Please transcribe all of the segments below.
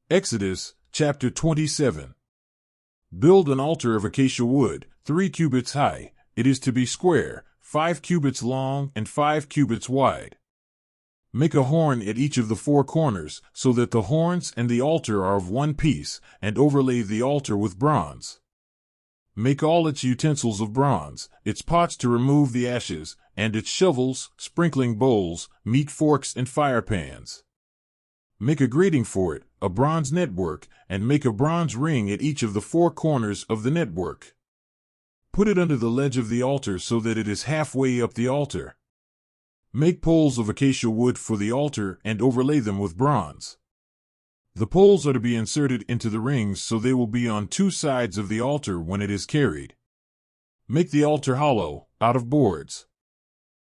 Exodus, chapter 27. Build an altar of acacia wood, 3 cubits high. It is to be square, 5 cubits long and 5 cubits wide. Make a horn at each of the 4 corners, so that the horns and the altar are of one piece, and overlay the altar with bronze. Make all its utensils of bronze, its pots to remove the ashes, and its shovels, sprinkling bowls, meat forks, and fire pans. Make a grating for it, a bronze network, and make a bronze ring at each of the 4 corners of the network. Put it under the ledge of the altar so that it is halfway up the altar. Make poles of acacia wood for the altar and overlay them with bronze. The poles are to be inserted into the rings so they will be on 2 sides of the altar when it is carried. Make the altar hollow, out of boards.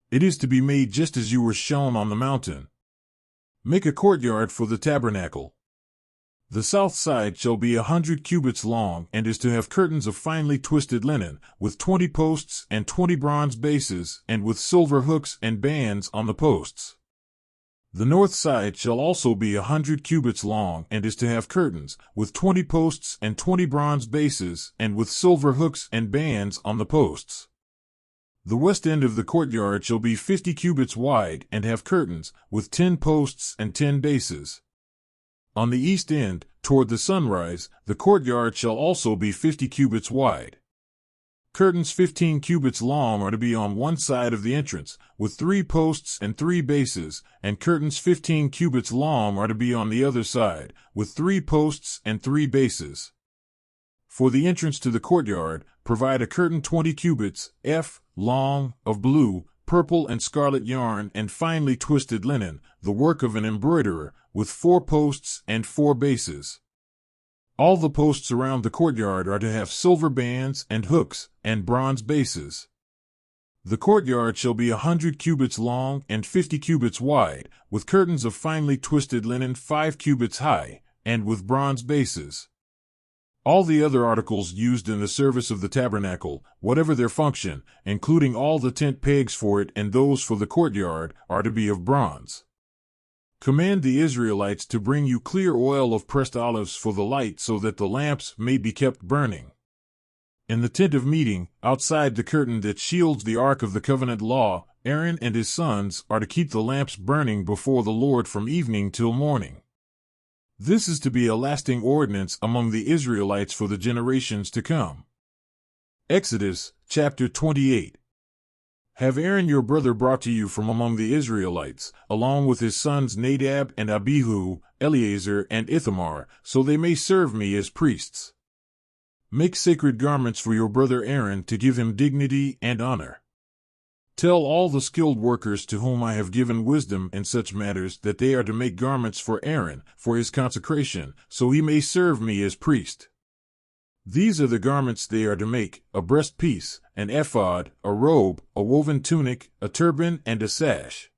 It is to be made just as you were shown on the mountain. Make a courtyard for the tabernacle. The south side shall be 100 cubits long and is to have curtains of finely twisted linen, with 20 posts and 20 bronze bases, and with silver hooks and bands on the posts. The north side shall also be 100 cubits long and is to have curtains, with 20 posts and 20 bronze bases, and with silver hooks and bands on the posts. The west end of the courtyard shall be 50 cubits wide and have curtains, with 10 posts and 10 bases. On the east end, toward the sunrise, the courtyard shall also be 50 cubits wide. Curtains 15 cubits long are to be on one side of the entrance, with 3 posts and 3 bases, and curtains 15 cubits long are to be on the other side, with 3 posts and 3 bases. For the entrance to the courtyard, provide a curtain 20 cubits, long, of blue, purple, and scarlet yarn and finely twisted linen, the work of an embroiderer, with 4 posts and 4 bases. All the posts around the courtyard are to have silver bands and hooks, and bronze bases. The courtyard shall be 100 cubits long and 50 cubits wide, with curtains of finely twisted linen 5 cubits high, and with bronze bases. All the other articles used in the service of the tabernacle, whatever their function, including all the tent pegs for it and those for the courtyard, are to be of bronze. Command the Israelites to bring you clear oil of pressed olives for the light so that the lamps may be kept burning. In the tent of meeting, outside the curtain that shields the ark of the covenant law, Aaron and his sons are to keep the lamps burning before the Lord from evening till morning. This is to be a lasting ordinance among the Israelites for the generations to come. Exodus, chapter 28. Have Aaron your brother brought to you from among the Israelites, along with his sons Nadab and Abihu, Eleazar and Ithamar, so they may serve me as priests. Make sacred garments for your brother Aaron to give him dignity and honor. Tell all the skilled workers to whom I have given wisdom in such matters that they are to make garments for Aaron, for his consecration, so he may serve me as priest. These are the garments they are to make: a breastpiece, an ephod, a robe, a woven tunic, a turban, and a sash.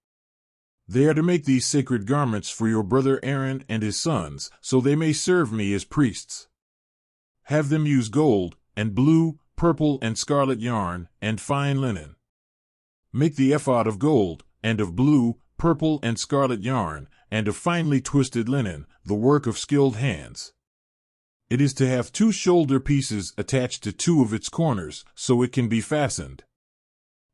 They are to make these sacred garments for your brother Aaron and his sons, so they may serve me as priests. Have them use gold, and blue, purple, and scarlet yarn, and fine linen. Make the ephod of gold, and of blue, purple, and scarlet yarn, and of finely twisted linen, the work of skilled hands. It is to have 2 shoulder pieces attached to 2 of its corners, so it can be fastened.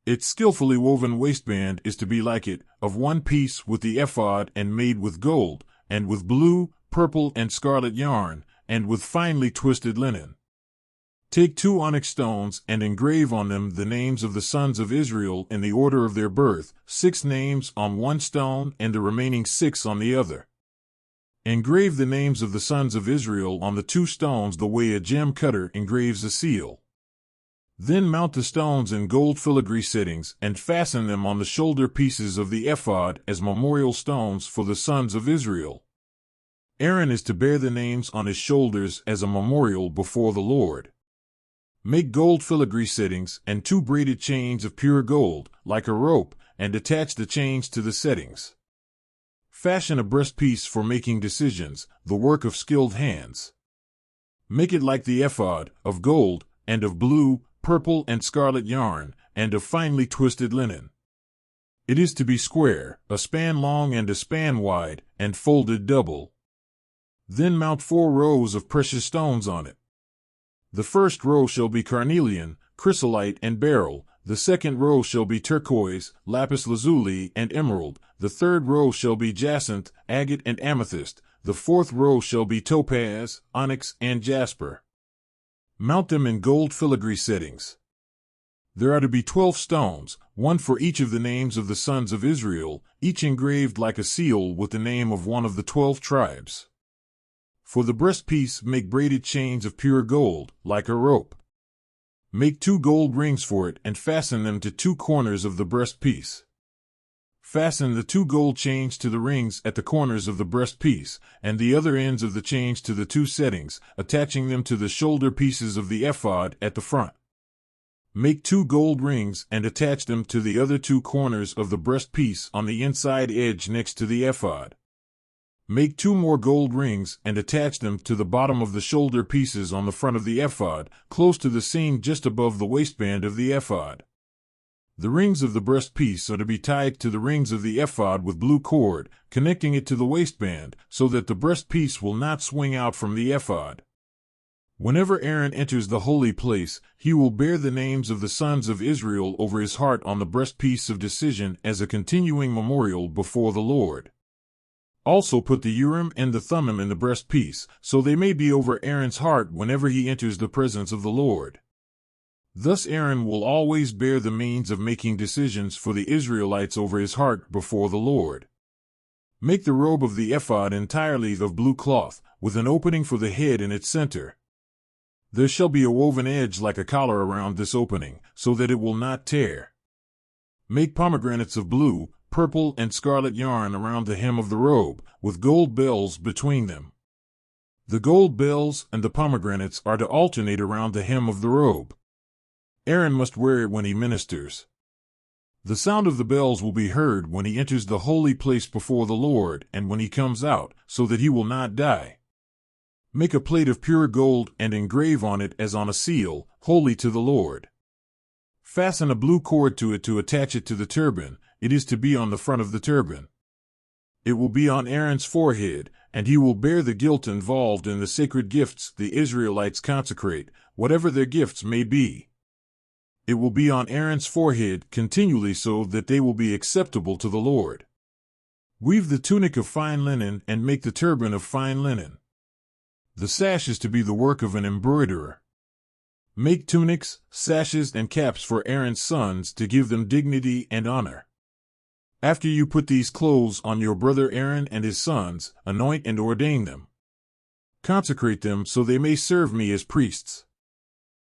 Its skillfully woven waistband is to be like it, of one piece with the ephod and made with gold, and with blue, purple, and scarlet yarn, and with finely twisted linen. Take 2 onyx stones and engrave on them the names of the sons of Israel in the order of their birth, 6 names on one stone and the remaining 6 on the other. Engrave the names of the sons of Israel on the 2 stones the way a gem cutter engraves a seal. Then mount the stones in gold filigree settings and fasten them on the shoulder pieces of the ephod as memorial stones for the sons of Israel. Aaron is to bear the names on his shoulders as a memorial before the Lord. Make gold filigree settings and 2 braided chains of pure gold, like a rope, and attach the chains to the settings. Fashion a breastpiece for making decisions, the work of skilled hands. Make it like the ephod, of gold, and of blue, purple, and scarlet yarn, and of finely twisted linen. It is to be square, a span long and a span wide, and folded double. Then mount 4 rows of precious stones on it. The first row shall be carnelian, chrysolite, and beryl. The second row shall be turquoise, lapis lazuli, and emerald. The third row shall be jacinth, agate, and amethyst. The fourth row shall be topaz, onyx, and jasper. Mount them in gold filigree settings. There are to be 12 stones, one for each of the names of the sons of Israel, each engraved like a seal with the name of one of the 12 tribes. For the breastpiece make braided chains of pure gold, like a rope. Make 2 gold rings for it and fasten them to 2 corners of the breastpiece. Fasten the 2 gold chains to the rings at the corners of the breastpiece, and the other ends of the chains to the 2 settings, attaching them to the shoulder pieces of the ephod at the front. Make 2 gold rings and attach them to the other 2 corners of the breastpiece on the inside edge next to the ephod. Make 2 more gold rings and attach them to the bottom of the shoulder pieces on the front of the ephod, close to the seam just above the waistband of the ephod. The rings of the breastpiece are to be tied to the rings of the ephod with blue cord, connecting it to the waistband, so that the breastpiece will not swing out from the ephod. Whenever Aaron enters the holy place, he will bear the names of the sons of Israel over his heart on the breastpiece of decision as a continuing memorial before the Lord. Also put the Urim and the Thummim in the breastpiece, so they may be over Aaron's heart whenever he enters the presence of the Lord. Thus Aaron will always bear the means of making decisions for the Israelites over his heart before the Lord. Make the robe of the ephod entirely of blue cloth, with an opening for the head in its center. There shall be a woven edge like a collar around this opening, so that it will not tear. Make pomegranates of blue, purple, and scarlet yarn around the hem of the robe, with gold bells between them. The gold bells and the pomegranates are to alternate around the hem of the robe. Aaron must wear it when he ministers. The sound of the bells will be heard when he enters the holy place before the Lord and when he comes out, so that he will not die. Make a plate of pure gold and engrave on it as on a seal, holy to the Lord. Fasten a blue cord to it to attach it to the turban. It is to be on the front of the turban. It will be on Aaron's forehead, and he will bear the guilt involved in the sacred gifts the Israelites consecrate, whatever their gifts may be. It will be on Aaron's forehead continually so that they will be acceptable to the Lord. Weave the tunic of fine linen and make the turban of fine linen. The sash is to be the work of an embroiderer. Make tunics, sashes, and caps for Aaron's sons to give them dignity and honor. After you put these clothes on your brother Aaron and his sons, anoint and ordain them. Consecrate them so they may serve me as priests.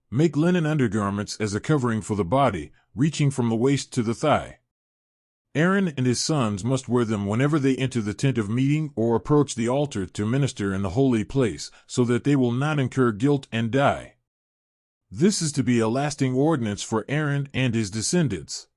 Make linen undergarments as a covering for the body, reaching from the waist to the thigh. Aaron and his sons must wear them whenever they enter the tent of meeting or approach the altar to minister in the holy place, so that they will not incur guilt and die. This is to be a lasting ordinance for Aaron and his descendants.